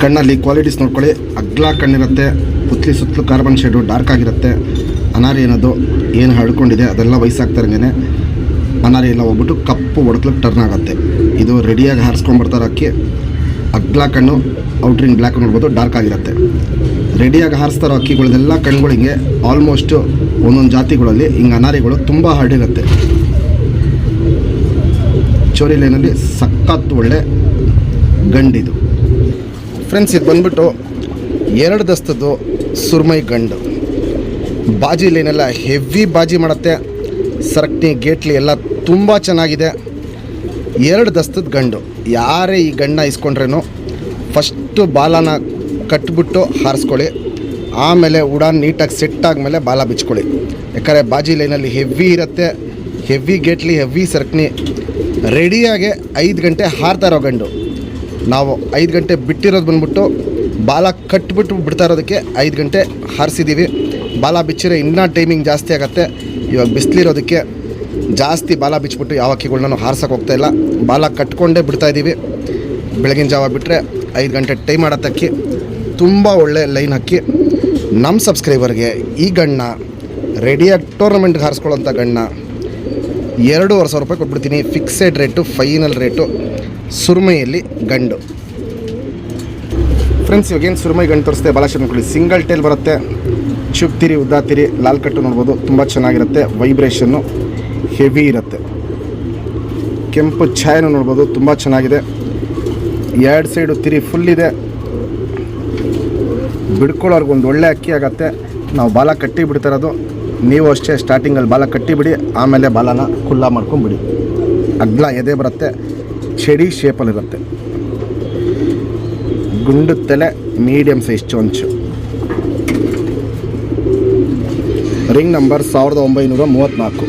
ಕಣ್ಣಲ್ಲಿ ಕ್ವಾಲಿಟೀಸ್ ನೋಡ್ಕೊಳ್ಳಿ. ಅಗ್ಲ ಕಣ್ಣಿರುತ್ತೆ, ಪುತ್ಲಿ ಸುತ್ತಲೂ ಕಾರ್ಬನ್ ಶೇಡು ಡಾರ್ಕ್ ಆಗಿರುತ್ತೆ. ಅನಾರಿ ಏನದು ಏನು ಹಳ್ಕೊಂಡಿದೆ ಅದೆಲ್ಲ ವಯಸ್ಸಾಗ್ತಾರಂಗೆ ಅನಾರಿ ಎಲ್ಲ ಹೋಗ್ಬಿಟ್ಟು ಕಪ್ಪು ಒಡಕ್ಲಿಕ್ಕೆ ಟರ್ನ್ ಆಗುತ್ತೆ. ಇದು ರೆಡಿಯಾಗಿ ಹಾರಿಸ್ಕೊಂಡ್ಬರ್ತಾರೆ ಅಕ್ಕಿ. ಅಗ್ಲ ಕಣ್ಣು ಔಟ್ರಿಂಗ್ ಬ್ಲ್ಯಾಕ್ ನೋಡ್ಬೋದು, ಡಾರ್ಕ್ ಆಗಿರುತ್ತೆ. ರೆಡಿಯಾಗಿ ಹಾರಿಸ್ತಾರೋ ಅಕ್ಕಿಗಳದೆಲ್ಲ ಕಣ್ಗಳಿಗೆ ಆಲ್ಮೋಸ್ಟು ಒಂದೊಂದು ಜಾತಿಗಳಲ್ಲಿ ಹಿಂಗೆ ಅನಾರಿಗಳು ತುಂಬ ಹರಡಿರುತ್ತೆ. ಚೋರಿ ಲೈನಲ್ಲಿ ಸಖತ್ ಒಳ್ಳೆ ಗಂಡಿದು ಫ್ರೆಂಡ್ಸ್. ಇದು ಬಂದ್ಬಿಟ್ಟು 2 ದಸ್ತದ್ದು ಸುರ್ಮೈ ಗಂಡು. ಬಾಜಿ ಲೈನೆಲ್ಲ ಹೆವಿ ಬಾಜಿ ಮಾಡುತ್ತೆ. ಸರಕ್ನಿ ಗೇಟ್ಲಿ ಎಲ್ಲ ತುಂಬ ಚೆನ್ನಾಗಿದೆ. 2 ದಸ್ತದ ಗಂಡು. ಯಾರೇ ಈ ಗಂಡನ್ನ ಇಸ್ಕೊಂಡ್ರೇನು ಫಸ್ಟು ಬಾಲನ ಕಟ್ಬಿಟ್ಟು ಹಾರಿಸ್ಕೊಳ್ಳಿ. ಆಮೇಲೆ ಉಡಾನ್ ನೀಟಾಗಿ ಸೆಟ್ ಆದಮೇಲೆ ಬಾಲ ಬಿಚ್ಕೊಳ್ಳಿ. ಯಾಕಂದರೆ ಬಾಜಿ ಲೈನಲ್ಲಿ ಹೆವಿ ಇರುತ್ತೆ, ಹೆವಿ ಗೇಟ್ಲಿ, ಹೆವಿ ಸರಕ್ನಿ. ರೆಡಿಯಾಗೆ 5 ಗಂಟೆ ಹಾರ್ತಾ ಇರೋ ಗಂಡು. ನಾವು 5 ಗಂಟೆ ಬಿಟ್ಟಿರೋದು ಬಂದ್ಬಿಟ್ಟು ಬಾಲ ಕಟ್ಬಿಟ್ಟು ಬಿಡ್ತಾ ಇರೋದಕ್ಕೆ 5 ಗಂಟೆ ಹಾರಿಸಿದ್ದೀವಿ. ಬಾಲ ಬಿಚ್ಚಿದ್ರೆ ಇನ್ನೂ ಟೈಮಿಂಗ್ ಜಾಸ್ತಿ ಆಗುತ್ತೆ. ಇವಾಗ ಬಿಸಿಲಿರೋದಕ್ಕೆ ಜಾಸ್ತಿ ಬಾಲ ಬಿಚ್ಚಿಬಿಟ್ಟು ಯಾವ ಅಕ್ಕಿಗಳನ್ನ ನಾವು ಹಾರ್ಸೋಕೆ ಹೋಗ್ತಾಯಿಲ್ಲ, ಬಾಲ ಕಟ್ಕೊಂಡೇ ಬಿಡ್ತಾಯಿದ್ದೀವಿ. ಬೆಳಗಿನ ಜಾವ ಬಿಟ್ಟರೆ 5 ಗಂಟೆ ಟೈಮ್ ಆಡತ್ತೆ ಅಕ್ಕಿ. ತುಂಬ ಒಳ್ಳೆ ಲೈನ್ ಅಕ್ಕಿ. ನಮ್ಮ ಸಬ್ಸ್ಕ್ರೈಬರ್ಗೆ ಈ ಗಣ್ಣ ರೆಡಿಯಾಗಿ ಟೂರ್ನಮೆಂಟ್ಗೆ ಹಾರಿಸ್ಕೊಳ್ಳೋಂಥ ಗಣ್ಣ 2,500 ರೂಪಾಯಿ ಕೊಟ್ಬಿಡ್ತೀನಿ. Fixed rate, final rate. ಸುರ್ಮೈಯಲ್ಲಿ ಗಂಡು ಫ್ರೆಂಡ್ಸ್. ಇವಾಗೇನು ಸುರ್ಮೈ ಗಂಡು ತೋರಿಸ್ತೆ ಬಾಲ ಶೇಪ್ ನೋಡ್ಕೊಳ್ಳಿ. ಸಿಂಗಲ್ ಟೇಲ್ ಬರುತ್ತೆ, ಚುಪ್ತಿರಿ, ಉದ್ದಾತಿರಿ, ಲಾಲ್ ಕಟ್ಟು ನೋಡ್ಬೋದು, ತುಂಬ ಚೆನ್ನಾಗಿರುತ್ತೆ. ವೈಬ್ರೇಷನ್ನು ಹೆವಿ ಇರುತ್ತೆ. ಕೆಂಪು ಛಾಯೆನೂ ನೋಡ್ಬೋದು, ತುಂಬ ಚೆನ್ನಾಗಿದೆ. 2 ಸೈಡು ತಿರಿ ಫುಲ್ ಇದೆ. ಬಿಡ್ಕೊಳ್ಳೋರ್ಗೆ ಒಂದು ಒಳ್ಳೆ ಅಕ್ಕಿ ಆಗುತ್ತೆ. ನಾವು ಬಾಲ ಕಟ್ಟಿ ಬಿಡ್ತಾ ಇರೋದು, ನೀವು ಅಷ್ಟೇ ಸ್ಟಾರ್ಟಿಂಗಲ್ಲಿ ಬಾಲ ಕಟ್ಟಿಬಿಡಿ, ಆಮೇಲೆ ಬಾಲನ ಖುಲ್ಲಾ ಮಾಡ್ಕೊಂಬಿಡಿ. ಅಗ್ಲ ಎದೆ ಬರುತ್ತೆ, ಚಡಿ ಶೇಪಲ್ಲಿರುತ್ತೆ. ಗುಂಡು ತಲೆ, ಮೀಡಿಯಮ್ ಸೈಜ್ ಚೊಂಚು. Ring number 1934.